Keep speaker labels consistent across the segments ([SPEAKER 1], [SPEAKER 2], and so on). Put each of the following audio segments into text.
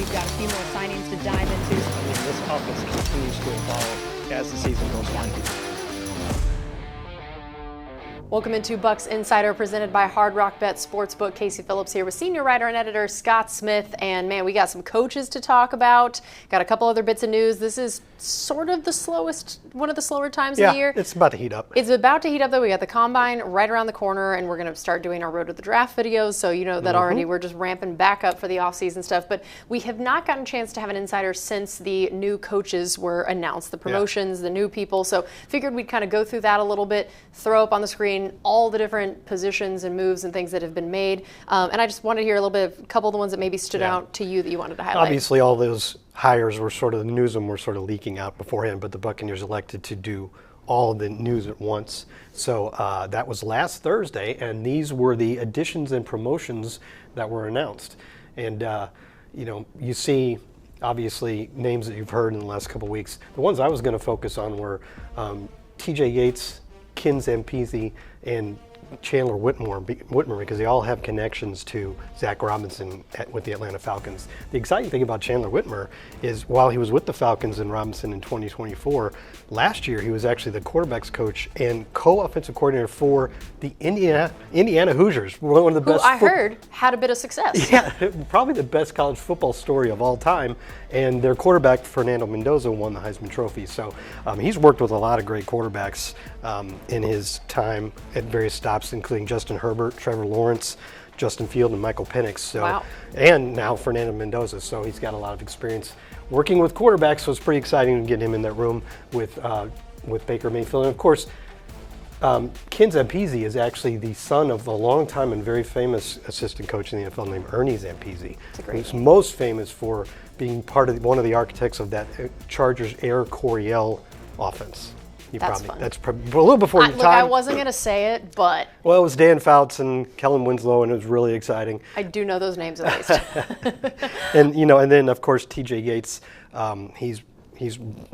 [SPEAKER 1] we've got a few more signings to dive into.
[SPEAKER 2] This offense continues to evolve as the season goes on.
[SPEAKER 3] Welcome into Bucs Insider, presented by Hard Rock Bet Sportsbook. Casey Phillips here with senior writer and editor Scott Smith. And man, we got some coaches to talk about. Got a couple other bits of news. This is sort of one of the slower times of the year.
[SPEAKER 4] It's about to heat up.
[SPEAKER 3] It's about to heat up, though. We got the combine right around the corner, and we're going to start doing our Road to the Draft videos. So you know that already. We're just ramping back up for the offseason stuff. But we have not gotten a chance to have an insider since the new coaches were announced, the promotions, the new people. So figured we'd kind of go through that a little bit, throw up on the screen all the different positions and moves and things that have been made. And I just wanted to hear a little bit of a couple of the ones that maybe stood out to you that you wanted to highlight.
[SPEAKER 4] Obviously, all those hires were sort of, the news of them were sort of leaking out beforehand, but the Buccaneers elected to do all the news at once. So that was last Thursday, and these were the additions and promotions that were announced. And, you see, obviously, names that you've heard in the last couple of weeks. The ones I was going to focus on were T.J. Yates, Ken Zampese, and Chandler Whitmore, because they all have connections to Zach Robinson with the Atlanta Falcons. The exciting thing about Chandler Whitmore is while he was with the Falcons and Robinson in 2024, last year he was actually the quarterback's coach and co-offensive coordinator for the Indiana Hoosiers, one of the best.
[SPEAKER 3] I heard had a bit of success.
[SPEAKER 4] Yeah, probably the best college football story of all time. And their quarterback, Fernando Mendoza, won the Heisman Trophy. So he's worked with a lot of great quarterbacks in his time at various stops, including Justin Herbert, Trevor Lawrence, Justin Field, and Michael Penix. So, and now Fernando Mendoza. So he's got a lot of experience working with quarterbacks. So it's pretty exciting to get him in that room with Baker Mayfield. And of course, Ken Zampese is actually the son of a longtime and very famous assistant coach in the NFL named Ernie Zampese, who's most famous for being one of the architects of that Chargers Air Coryell offense.
[SPEAKER 3] That's fun.
[SPEAKER 4] That's a little before your time.
[SPEAKER 3] Look, I wasn't going to say it, but...
[SPEAKER 4] Well, it was Dan Fouts and Kellen Winslow, and it was really exciting.
[SPEAKER 3] I do know those names at least.
[SPEAKER 4] and then, of course, T.J. Yates, he's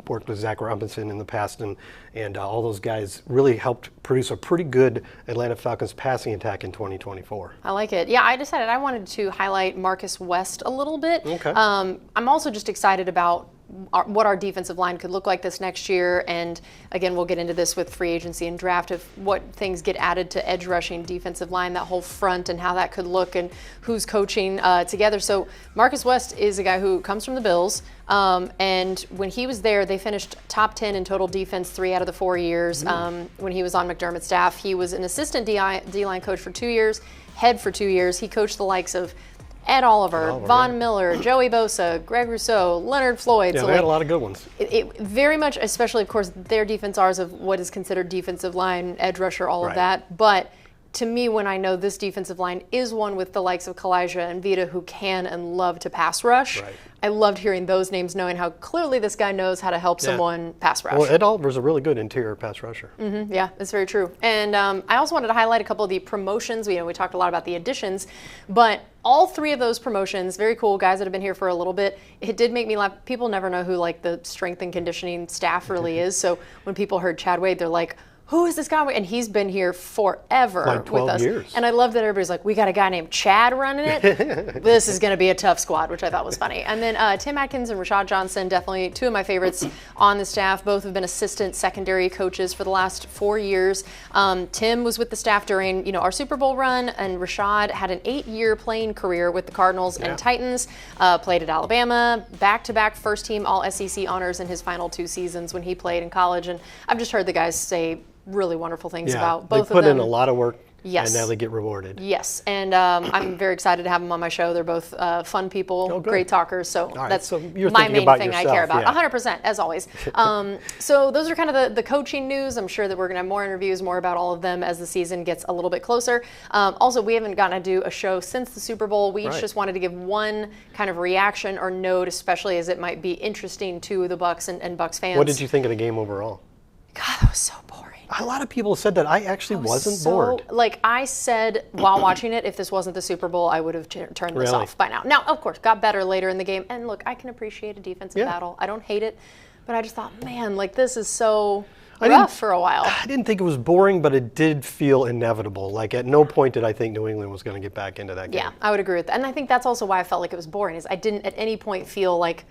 [SPEAKER 4] worked with Zach Robinson in the past, and all those guys really helped produce a pretty good Atlanta Falcons passing attack in 2024.
[SPEAKER 3] I like it. Yeah, I decided I wanted to highlight Marcus West a little bit.
[SPEAKER 4] Okay.
[SPEAKER 3] I'm also just excited about what our defensive line could look like this next year. And again, we'll get into this with free agency and draft of what things get added to edge rushing, defensive line, that whole front, and how that could look and who's coaching together. So Marcus West is a guy who comes from the Bills. And when he was there, they finished top 10 in total defense 3 out of the 4 years. When he was on McDermott's staff, he was an assistant D-line coach for 2 years, head for 2 years. He coached the likes of Ed Oliver, Von Miller, Joey Bosa, Greg Rousseau, Leonard Floyd.
[SPEAKER 4] Yeah, so they had a lot of good ones.
[SPEAKER 3] It very much, especially, of course, their defense, ours of what is considered defensive line, edge rusher, all of that. But to me, when I know this defensive line is one with the likes of Kalijah and Vita who can and love to pass rush, I loved hearing those names, knowing how clearly this guy knows how to help someone pass rush.
[SPEAKER 4] Well, Ed Oliver's a really good interior pass rusher.
[SPEAKER 3] Yeah, that's very true. And I also wanted to highlight a couple of the promotions. We talked a lot about the additions, but all 3 of those promotions, very cool guys that have been here for a little bit. It did make me laugh. People never know who the strength and conditioning staff really is. So when people heard Chad Wade, they're like, who is this guy? And he's been here forever
[SPEAKER 4] like 12
[SPEAKER 3] with us.
[SPEAKER 4] Years.
[SPEAKER 3] And I love that everybody's like, we got a guy named Chad running it. This is going to be a tough squad, which I thought was funny. And then Tim Atkins and Rashad Johnson, definitely 2 of my favorites on the staff. Both have been assistant secondary coaches for the last 4 years. Tim was with the staff during our Super Bowl run, and Rashad had an 8-year playing career with the Cardinals and Titans. Played at Alabama, back-to-back first-team All-SEC honors in his final 2 seasons when he played in college. And I've just heard the guys say really wonderful things about both of them.
[SPEAKER 4] They put in a lot of work,
[SPEAKER 3] and
[SPEAKER 4] now they get rewarded.
[SPEAKER 3] Yes, and I'm very excited to have them on my show. They're both fun people, great talkers, so that's my main thing I care about. 100%, as always. So those are kind of the coaching news. I'm sure that we're going to have more interviews, more about all of them as the season gets a little bit closer. Also, we haven't gotten to do a show since the Super Bowl. We each just wanted to give one kind of reaction or note, especially as it might be interesting to the Bucs and Bucs fans.
[SPEAKER 4] What did you think of the game overall?
[SPEAKER 3] God, that was so boring.
[SPEAKER 4] A lot of people said that. I actually wasn't bored.
[SPEAKER 3] Like I said while watching it, if this wasn't the Super Bowl, I would have turned this off by now. Now, of course, got better later in the game. And look, I can appreciate a defensive battle. I don't hate it. But I just thought, man, this is so rough for a while.
[SPEAKER 4] I didn't think it was boring, but it did feel inevitable. Like at no point did I think New England was going to get back into that game.
[SPEAKER 3] Yeah, I would agree with that. And I think that's also why I felt like it was boring, is I didn't at any point feel like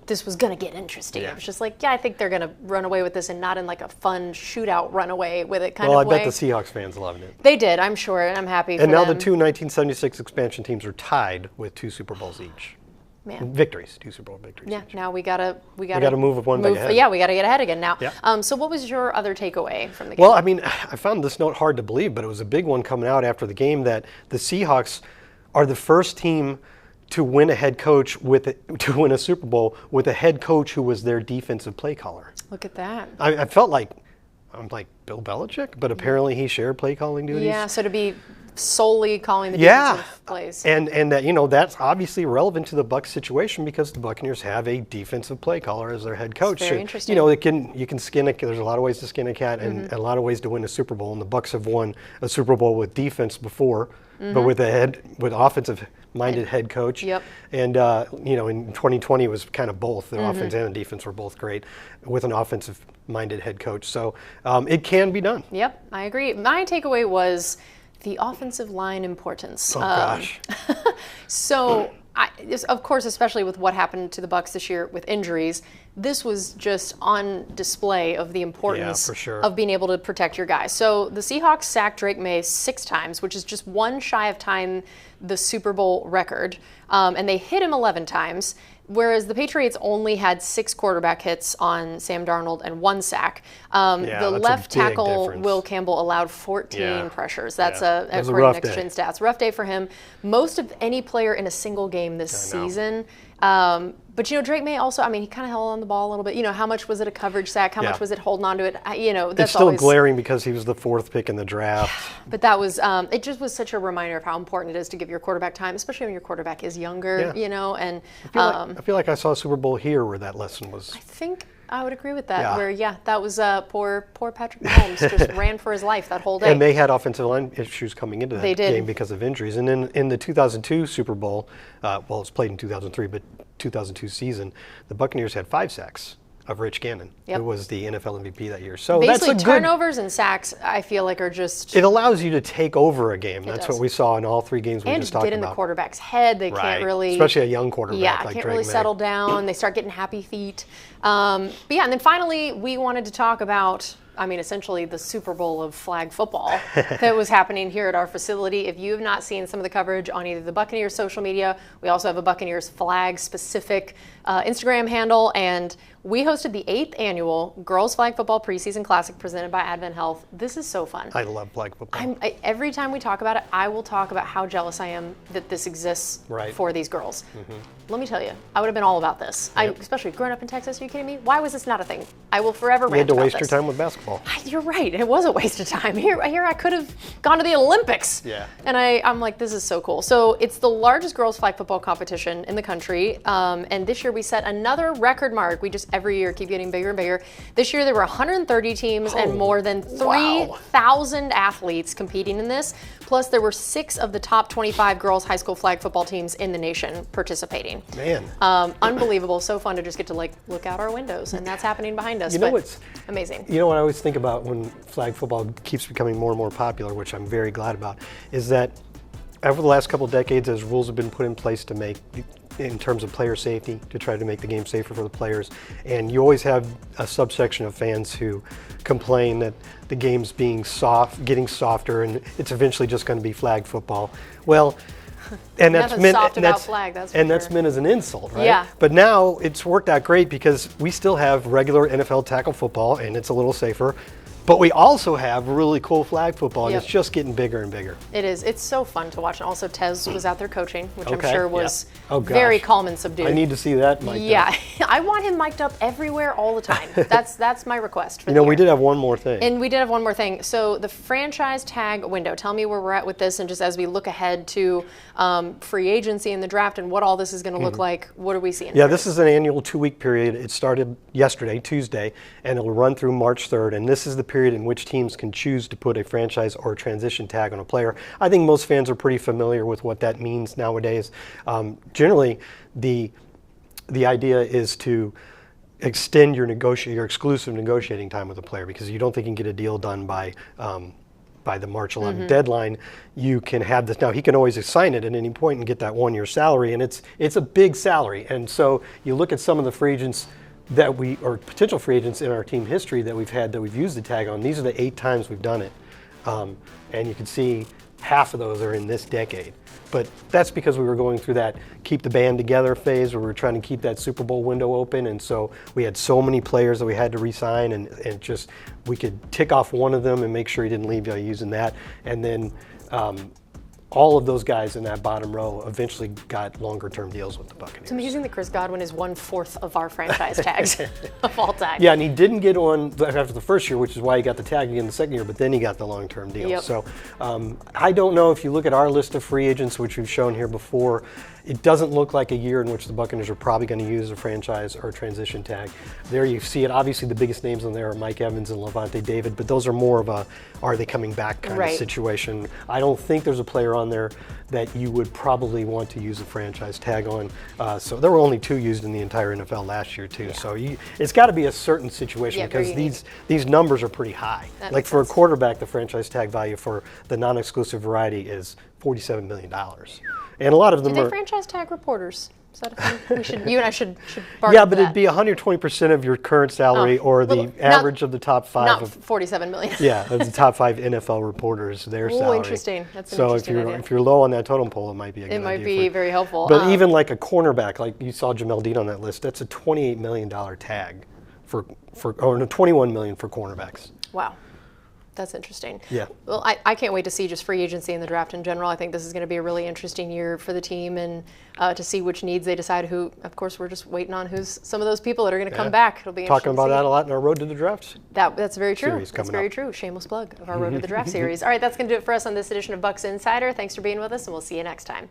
[SPEAKER 3] this was going to get interesting.
[SPEAKER 4] Yeah.
[SPEAKER 3] It was just like, yeah, I think they're going to run away with this, and not in like a fun shootout run away with it kind
[SPEAKER 4] Well,
[SPEAKER 3] of
[SPEAKER 4] I
[SPEAKER 3] way.
[SPEAKER 4] bet the Seahawks fans loved it.
[SPEAKER 3] They did, I'm sure, and I'm happy for
[SPEAKER 4] And now
[SPEAKER 3] them.
[SPEAKER 4] the two 1976 expansion teams are tied with 2 Super Bowls each.
[SPEAKER 3] Man.
[SPEAKER 4] Victories, 2 Super Bowl victories.
[SPEAKER 3] Yeah,
[SPEAKER 4] each.
[SPEAKER 3] now we gotta
[SPEAKER 4] move with one leg ahead.
[SPEAKER 3] Yeah, we gotta get ahead again now.
[SPEAKER 4] Yeah.
[SPEAKER 3] So what was your other takeaway from the game?
[SPEAKER 4] Well, I mean, I found this note hard to believe, but it was a big one coming out after the game that the Seahawks are the first team to win a to win a Super Bowl with a head coach who was their defensive play caller.
[SPEAKER 3] Look at that.
[SPEAKER 4] I felt like I'm like Bill Belichick, but apparently he shared play calling duties.
[SPEAKER 3] Yeah, so to be solely calling the defensive plays.
[SPEAKER 4] And that, that's obviously relevant to the Bucs situation because the Buccaneers have a defensive play caller as their head coach.
[SPEAKER 3] Very
[SPEAKER 4] So,
[SPEAKER 3] interesting.
[SPEAKER 4] you can skin a cat. There's a lot of ways to skin a cat, and a lot of ways to win a Super Bowl. And the Bucs have won a Super Bowl with defense before, but with offensive-minded head coach.
[SPEAKER 3] Yep.
[SPEAKER 4] And in 2020 it was kind of both. The offense and the defense were both great with an offensive-minded head coach. So it can be done.
[SPEAKER 3] Yep, I agree. My takeaway was the offensive line importance.
[SPEAKER 4] Oh gosh.
[SPEAKER 3] So, of course, especially with what happened to the Bucs this year with injuries, this was just on display of the importance
[SPEAKER 4] for sure.
[SPEAKER 3] of being able to protect your guys. So the Seahawks sacked Drake May 6 times, which is just one shy of tying the Super Bowl record, and they hit him 11 times. Whereas the Patriots only had 6 quarterback hits on Sam Darnold and 1 sack. The
[SPEAKER 4] that's a
[SPEAKER 3] left
[SPEAKER 4] big
[SPEAKER 3] tackle,
[SPEAKER 4] difference.
[SPEAKER 3] Will Campbell, allowed 14 pressures. That's
[SPEAKER 4] Yeah. It was a
[SPEAKER 3] according
[SPEAKER 4] rough
[SPEAKER 3] to Next
[SPEAKER 4] day.
[SPEAKER 3] Gen Stats. Rough day for him. Most of any player in a single game this
[SPEAKER 4] I know.
[SPEAKER 3] season. But Drake May also, he kind of held on the ball a little bit. How much was it a coverage sack? How
[SPEAKER 4] Yeah.
[SPEAKER 3] much was it holding on to it? That's
[SPEAKER 4] It's still
[SPEAKER 3] always
[SPEAKER 4] glaring because he was the 4th pick in the draft.
[SPEAKER 3] But that was, it just was such a reminder of how important it is to give your quarterback time, especially when your quarterback is younger,
[SPEAKER 4] Yeah.
[SPEAKER 3] and
[SPEAKER 4] I feel like I saw a Super Bowl here where that lesson was.
[SPEAKER 3] I think I would agree with that,
[SPEAKER 4] Yeah.
[SPEAKER 3] where, that was poor Patrick Mahomes just ran for his life that whole day.
[SPEAKER 4] And they had offensive line issues coming into that
[SPEAKER 3] They did.
[SPEAKER 4] game because of injuries. And in the 2002 Super Bowl, it was played in 2003, but 2002 season, the Buccaneers had 5 sacks of Rich Gannon,
[SPEAKER 3] Yep.
[SPEAKER 4] who was the NFL MVP that year. So
[SPEAKER 3] Basically,
[SPEAKER 4] that's a good.
[SPEAKER 3] turnovers and sacks, I feel like, are just...
[SPEAKER 4] It allows you to take over a game. That's
[SPEAKER 3] does.
[SPEAKER 4] what we saw in all 3 games we
[SPEAKER 3] and
[SPEAKER 4] just
[SPEAKER 3] just
[SPEAKER 4] talked
[SPEAKER 3] get in
[SPEAKER 4] about.
[SPEAKER 3] the quarterback's head. They
[SPEAKER 4] Right.
[SPEAKER 3] can't really...
[SPEAKER 4] Especially a young quarterback
[SPEAKER 3] Yeah,
[SPEAKER 4] like
[SPEAKER 3] can't
[SPEAKER 4] Drake
[SPEAKER 3] really
[SPEAKER 4] May.
[SPEAKER 3] settle down. They start getting happy feet. And then finally, we wanted to talk about, essentially the Super Bowl of flag football that was happening here at our facility. If you have not seen some of the coverage on either the Buccaneers social media, we also have a Buccaneers flag-specific Instagram handle, and we hosted the 8th annual Girls Flag Football Preseason Classic presented by Advent Health. This is so fun.
[SPEAKER 4] I love flag football.
[SPEAKER 3] Every time we talk about it, I will talk about how jealous I am that this exists
[SPEAKER 4] Right.
[SPEAKER 3] for these girls. Let me tell you, I would have been all about this. Especially growing up in Texas, are you kidding me? Why was this not a thing? I will forever
[SPEAKER 4] You had
[SPEAKER 3] rant
[SPEAKER 4] to
[SPEAKER 3] about
[SPEAKER 4] waste your
[SPEAKER 3] this.
[SPEAKER 4] time with basketball.
[SPEAKER 3] You're right. It was a waste of time. Here I could have gone to the Olympics.
[SPEAKER 4] Yeah.
[SPEAKER 3] And I'm like, this is so cool. So it's the largest girls flag football competition in the country. And this year we set another record mark. We just every year keep getting bigger and bigger. This year there were 130 teams and more than 3,000 athletes competing in this. Plus there were 6 of the top 25 girls high school flag football teams in the nation participating.
[SPEAKER 4] Man.
[SPEAKER 3] Unbelievable. So fun to just get to look out our windows, and that's happening behind us.
[SPEAKER 4] You know
[SPEAKER 3] but
[SPEAKER 4] what's
[SPEAKER 3] amazing.
[SPEAKER 4] You know what I always think about when flag football keeps becoming more and more popular, which I'm very glad about, is that over the last couple of decades, as rules have been put in place to make, in terms of player safety, to try to make the game safer for the players, and you always have a subsection of fans who complain that the game's being getting softer, and it's eventually just going to be flag football. Well, and that's
[SPEAKER 3] Nothing
[SPEAKER 4] meant,
[SPEAKER 3] soft
[SPEAKER 4] and
[SPEAKER 3] about
[SPEAKER 4] that's,
[SPEAKER 3] flag, that's for
[SPEAKER 4] and that's
[SPEAKER 3] sure.
[SPEAKER 4] meant as an insult, right?
[SPEAKER 3] Yeah.
[SPEAKER 4] But now it's worked out great because we still have regular NFL tackle football, and it's a little safer. But we also have really cool flag football, and
[SPEAKER 3] Yep.
[SPEAKER 4] it's just getting bigger and bigger.
[SPEAKER 3] It is. It's so fun to watch. And also, Tez was out there coaching, which
[SPEAKER 4] Okay,
[SPEAKER 3] I'm sure
[SPEAKER 4] yeah.
[SPEAKER 3] was
[SPEAKER 4] Oh, gosh.
[SPEAKER 3] very calm and subdued.
[SPEAKER 4] I need to see that, Mike.
[SPEAKER 3] Yeah, I want him mic'd up everywhere all the time. That's my request for
[SPEAKER 4] You know,
[SPEAKER 3] the
[SPEAKER 4] we
[SPEAKER 3] year.
[SPEAKER 4] did have one more thing.
[SPEAKER 3] And we did have one more thing. So the franchise tag window. Tell me where we're at with this, and just as we look ahead to free agency and the draft and what all this is going to look like, what are we seeing?
[SPEAKER 4] Yeah, this is an annual 2-week period. It started yesterday, Tuesday, and it'll run through March 3rd. And this is the period in which teams can choose to put a franchise or a transition tag on a player. I think most fans are pretty familiar with what that means nowadays. Generally, the idea is to extend your exclusive negotiating time with a player because you don't think you can get a deal done by the March 11th deadline. You can have this now. He can always assign it at any point and get that 1-year salary, and it's a big salary. And so you look at some of the free agents or potential free agents in our team history that we've used the tag on. These are the 8 times we've done it, and you can see half of those are in this decade. But that's because we were going through that keep the band together phase where we were trying to keep that Super Bowl window open, and so we had so many players that we had to re-sign, and just we could tick off one of them and make sure he didn't leave by using that. And then all of those guys in that bottom row eventually got longer-term deals with the Buccaneers.
[SPEAKER 3] It's amazing that Chris Godwin is 1/4 of our franchise tags of all time.
[SPEAKER 4] Yeah, and he didn't get one after the first year, which is why he got the tag again the second year, but then he got the long-term deal.
[SPEAKER 3] Yep.
[SPEAKER 4] So I don't know if you look at our list of free agents, which we've shown here before, it doesn't look like a year in which the Buccaneers are probably going to use a franchise or a transition tag. There you see it. Obviously, the biggest names on there are Mike Evans and Levante David, but those are more of a are they coming back kind of situation. I don't think there's a player on there that you would probably want to use a franchise tag on. So there were only 2 used in the entire NFL last year too. Yeah. So it's got to be a certain situation because these numbers are pretty high. Like for a quarterback, the franchise tag value for the non-exclusive variety is $47 million. And a lot of them
[SPEAKER 3] Do
[SPEAKER 4] are
[SPEAKER 3] they franchise tag reporters? Is that a thing? You and I should bargain.
[SPEAKER 4] Yeah, but it'd be 120% of your current salary or the average of the top 5.
[SPEAKER 3] Not $47 million.
[SPEAKER 4] Yeah, of the top 5 NFL reporters, their salary.
[SPEAKER 3] Interesting. That's an
[SPEAKER 4] so
[SPEAKER 3] interesting idea.
[SPEAKER 4] if you're low on that totem pole, it might be a good idea.
[SPEAKER 3] It might be very helpful.
[SPEAKER 4] But even like a cornerback, like you saw Jamel Dean on that list, that's a $28 million tag or no, $21 million for cornerbacks.
[SPEAKER 3] Wow. That's interesting.
[SPEAKER 4] Yeah.
[SPEAKER 3] Well, I can't wait to see just free agency in the draft in general. I think this is going to be a really interesting year for the team, and to see which needs they decide. Who, of course, we're just waiting on who's some of those people that are going to come back. It'll be
[SPEAKER 4] talking
[SPEAKER 3] interesting
[SPEAKER 4] about
[SPEAKER 3] to see.
[SPEAKER 4] that a lot in our Road to the Draft.
[SPEAKER 3] That's very true.
[SPEAKER 4] That's
[SPEAKER 3] very true. Shameless plug of our Road to the Draft series. All right, that's going to do it for us on this edition of Bucs Insider. Thanks for being with us, and we'll see you next time.